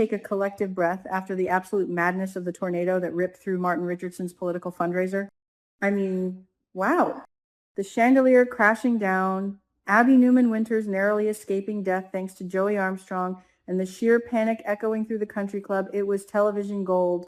take a collective breath after the absolute madness of the tornado that ripped through Martin Richardson's political fundraiser? I mean, wow. The chandelier crashing down, Abby Newman Winters narrowly escaping death thanks to Joey Armstrong, and the sheer panic echoing through the country club, it was television gold.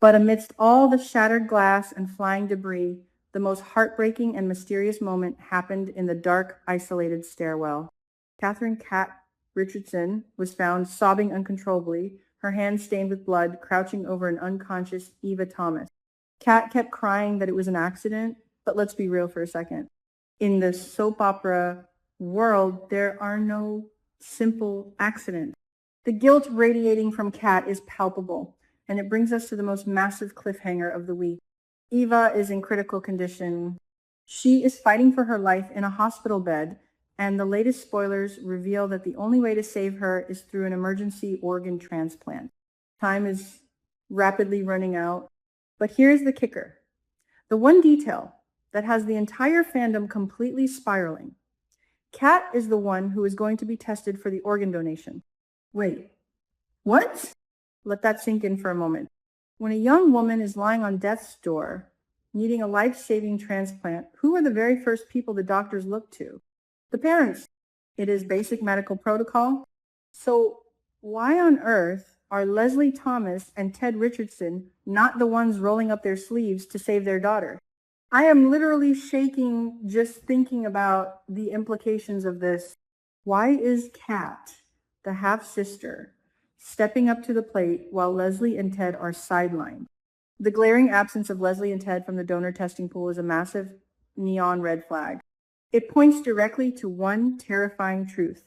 But amidst all the shattered glass and flying debris, the most heartbreaking and mysterious moment happened in the dark, isolated stairwell. Catherine Cat Richardson was found sobbing uncontrollably, her hands stained with blood, crouching over an unconscious Eva Thomas. Cat kept crying that it was an accident, but let's be real for a second. In the soap opera world, there are no simple accidents. The guilt radiating from Cat is palpable, and it brings us to the most massive cliffhanger of the week. Eva is in critical condition. She is fighting for her life in a hospital bed, and the latest spoilers reveal that the only way to save her is through an emergency organ transplant. Time is rapidly running out, but here's the kicker. The one detail that has the entire fandom completely spiraling. Kat is the one who is going to be tested for the organ donation. Wait, what? Let that sink in for a moment. When a young woman is lying on death's door, needing a life-saving transplant, who are the very first people the doctors look to? The parents. It is basic medical protocol. So why on earth are Leslie Thomas and Ted Richardson not the ones rolling up their sleeves to save their daughter? I am literally shaking just thinking about the implications of this. Why is Kat, the half-sister, stepping up to the plate while Leslie and Ted are sidelined? The glaring absence of Leslie and Ted from the donor testing pool is a massive neon red flag. It points directly to one terrifying truth.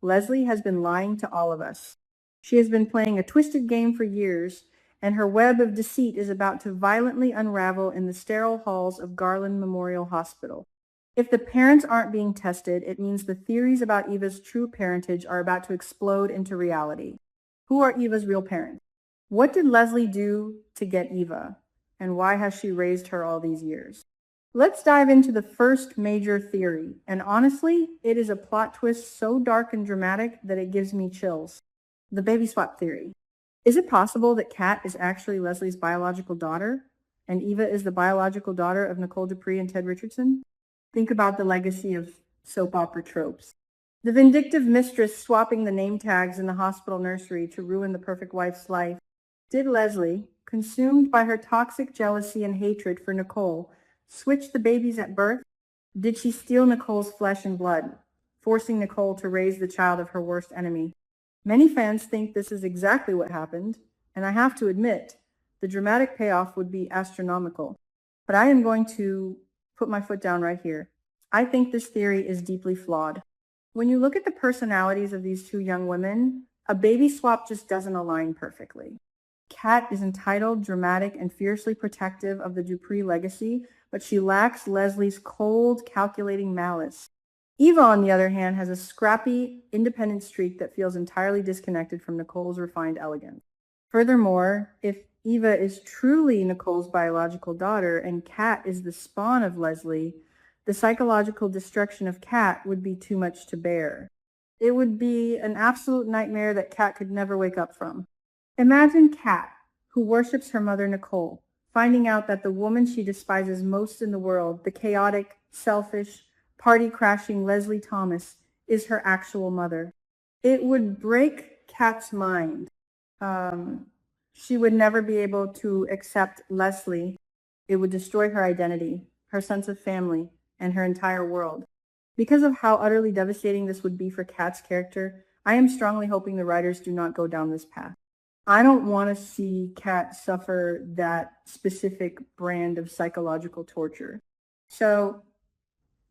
Leslie has been lying to all of us. She has been playing a twisted game for years, and her web of deceit is about to violently unravel in the sterile halls of Garland Memorial Hospital. If the parents aren't being tested, it means the theories about Eva's true parentage are about to explode into reality. Who are Eva's real parents? What did Leslie do to get Eva? And why has she raised her all these years? Let's dive into the first major theory. And honestly, it is a plot twist so dark and dramatic that it gives me chills. The baby swap theory. Is it possible that Kat is actually Leslie's biological daughter, and Eva is the biological daughter of Nicole Dupree and Ted Richardson? Think about the legacy of soap opera tropes. The vindictive mistress swapping the name tags in the hospital nursery to ruin the perfect wife's life. Did Leslie, consumed by her toxic jealousy and hatred for Nicole, switch the babies at birth? Did she steal Nicole's flesh and blood, forcing Nicole to raise the child of her worst enemy? Many fans think this is exactly what happened, and I have to admit, the dramatic payoff would be astronomical. But I am going to put my foot down right here. I think this theory is deeply flawed. When you look at the personalities of these two young women, a baby swap just doesn't align perfectly. Kat is entitled, dramatic, and fiercely protective of the Dupree legacy, but she lacks Leslie's cold, calculating malice. Eva, on the other hand, has a scrappy, independent streak that feels entirely disconnected from Nicole's refined elegance. Furthermore, if Eva is truly Nicole's biological daughter and Kat is the spawn of Leslie, the psychological destruction of Kat would be too much to bear. It would be an absolute nightmare that Kat could never wake up from. Imagine Kat, who worships her mother Nicole, finding out that the woman she despises most in the world, the chaotic, selfish, party-crashing Leslie Thomas, is her actual mother. It would break Kat's mind. She would never be able to accept Leslie. It would destroy her identity, her sense of family, and her entire world. Because of how utterly devastating this would be for Kat's character, I am strongly hoping the writers do not go down this path. I don't want to see Kat suffer that specific brand of psychological torture. So,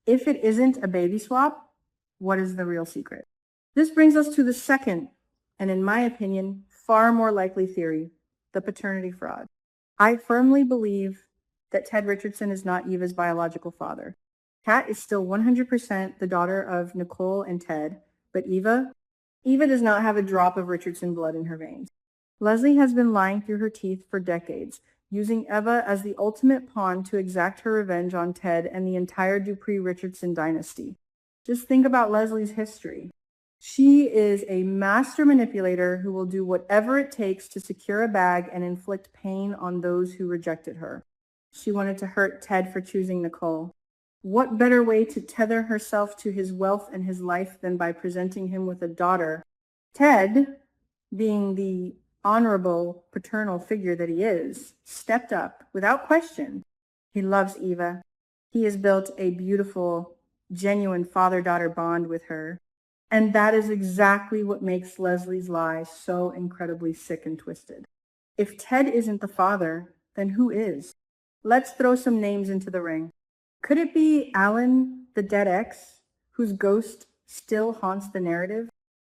if it isn't a baby swap, what is the real secret? This brings us to the second, and in my opinion, far more likely theory, the paternity fraud. I firmly believe that Ted Richardson is not Eva's biological father. Kat is still 100% the daughter of Nicole and Ted, but Eva does not have a drop of Richardson blood in her veins. Leslie has been lying through her teeth for decades, using Eva as the ultimate pawn to exact her revenge on Ted and the entire Dupree-Richardson dynasty. Just think about Leslie's history. She is a master manipulator who will do whatever it takes to secure a bag and inflict pain on those who rejected her. She wanted to hurt Ted for choosing Nicole. What better way to tether herself to his wealth and his life than by presenting him with a daughter? Ted, being the honorable paternal figure that he is, stepped up without question. He loves Eva. He has built a beautiful, genuine father-daughter bond with her. And that is exactly what makes Leslie's lie so incredibly sick and twisted. If Ted isn't the father, then who is? Let's throw some names into the ring. Could it be Alan, the dead ex, whose ghost still haunts the narrative?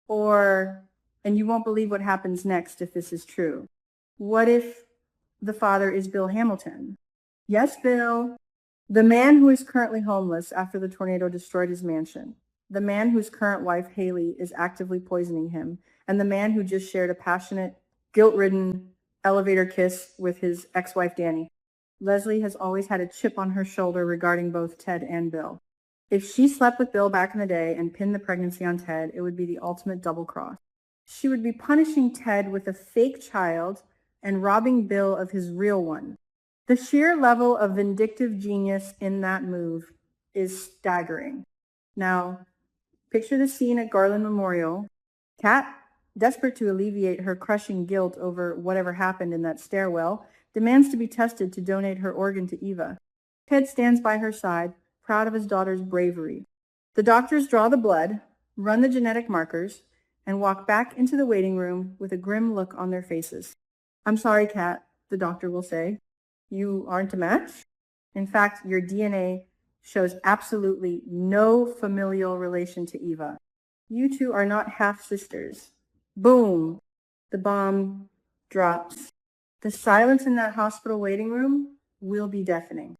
Or, and you won't believe what happens next if this is true, what if the father is Bill Hamilton? Yes, Bill. The man who is currently homeless after the tornado destroyed his mansion. The man whose current wife, Haley, is actively poisoning him. And the man who just shared a passionate, guilt-ridden elevator kiss with his ex-wife, Danny. Leslie has always had a chip on her shoulder regarding both Ted and Bill. If she slept with Bill back in the day and pinned the pregnancy on Ted, it would be the ultimate double cross. She would be punishing Ted with a fake child and robbing Bill of his real one. The sheer level of vindictive genius in that move is staggering. Now, picture the scene at Garland Memorial. Kat, desperate to alleviate her crushing guilt over whatever happened in that stairwell, demands to be tested to donate her organ to Eva. Ted stands by her side, proud of his daughter's bravery. The doctors draw the blood, run the genetic markers, and walk back into the waiting room with a grim look on their faces. I'm sorry, Kat, the doctor will say. You aren't a match? In fact, your DNA shows absolutely no familial relation to Eva. You two are not half-sisters. Boom! The bomb drops. The silence in that hospital waiting room will be deafening.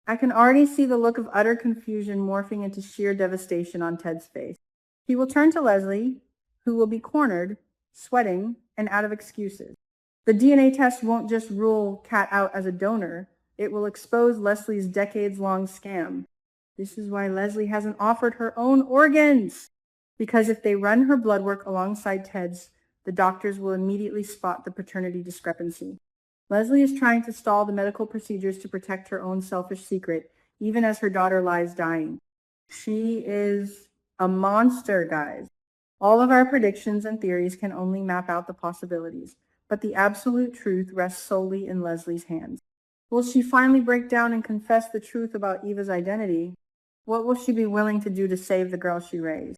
I can already see the look of utter confusion morphing into sheer devastation on Ted's face. He will turn to Leslie, who will be cornered, sweating, and out of excuses. The DNA test won't just rule Kat out as a donor. It will expose Leslie's decades-long scam. This is why Leslie hasn't offered her own organs. Because if they run her blood work alongside Ted's, the doctors will immediately spot the paternity discrepancy. Leslie is trying to stall the medical procedures to protect her own selfish secret, even as her daughter lies dying. She is a monster, guys. All of our predictions and theories can only map out the possibilities, but the absolute truth rests solely in Leslie's hands. Will she finally break down and confess the truth about Eva's identity? What will she be willing to do to save the girl she raised?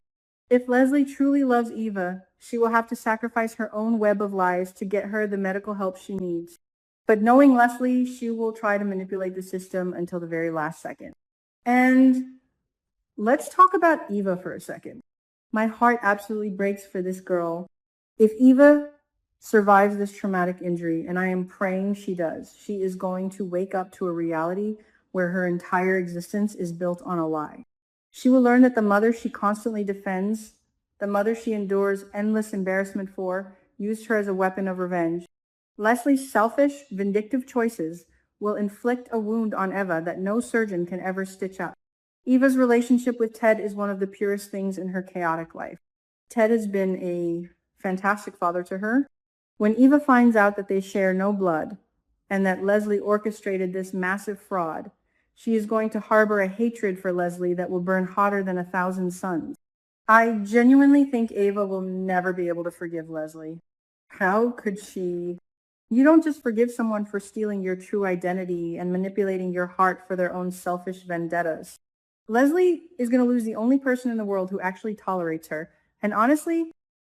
If Leslie truly loves Eva, she will have to sacrifice her own web of lies to get her the medical help she needs. But knowing Leslie, she will try to manipulate the system until the very last second. And let's talk about Eva for a second. My heart absolutely breaks for this girl. If Eva survives this traumatic injury, and I am praying she does, she is going to wake up to a reality where her entire existence is built on a lie. She will learn that the mother she constantly defends, the mother she endures endless embarrassment for, used her as a weapon of revenge. Leslie's selfish, vindictive choices will inflict a wound on Eva that no surgeon can ever stitch up. Eva's relationship with Ted is one of the purest things in her chaotic life. Ted has been a fantastic father to her. When Eva finds out that they share no blood and that Leslie orchestrated this massive fraud, she is going to harbor a hatred for Leslie that will burn hotter than 1,000 suns. I genuinely think Eva will never be able to forgive Leslie. How could she? You don't just forgive someone for stealing your true identity and manipulating your heart for their own selfish vendettas. Leslie is going to lose the only person in the world who actually tolerates her. And honestly,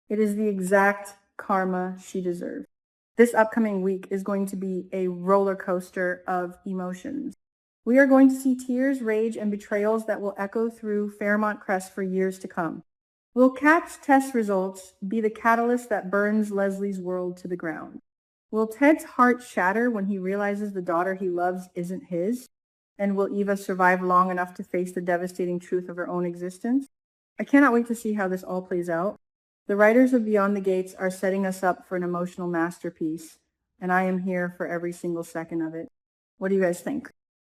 it is the exact karma she deserves. This upcoming week is going to be a roller coaster of emotions. We are going to see tears, rage, and betrayals that will echo through Fairmont Crest for years to come. Will Kat's test results be the catalyst that burns Leslie's world to the ground? Will Ted's heart shatter when he realizes the daughter he loves isn't his? And will Eva survive long enough to face the devastating truth of her own existence? I cannot wait to see how this all plays out. The writers of Beyond the Gates are setting us up for an emotional masterpiece, and I am here for every single second of it. What do you guys think?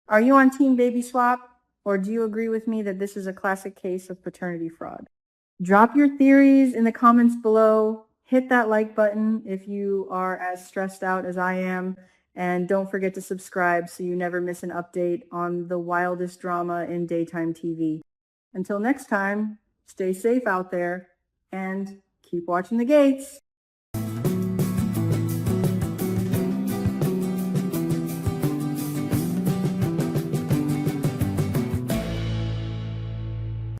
Are you on Team Baby Swap, or do you agree with me that this is a classic case of paternity fraud? Drop your theories in the comments below. Hit that like button if you are as stressed out as I am. And don't forget to subscribe so you never miss an update on the wildest drama in daytime TV. Until next time, stay safe out there and keep watching the gates.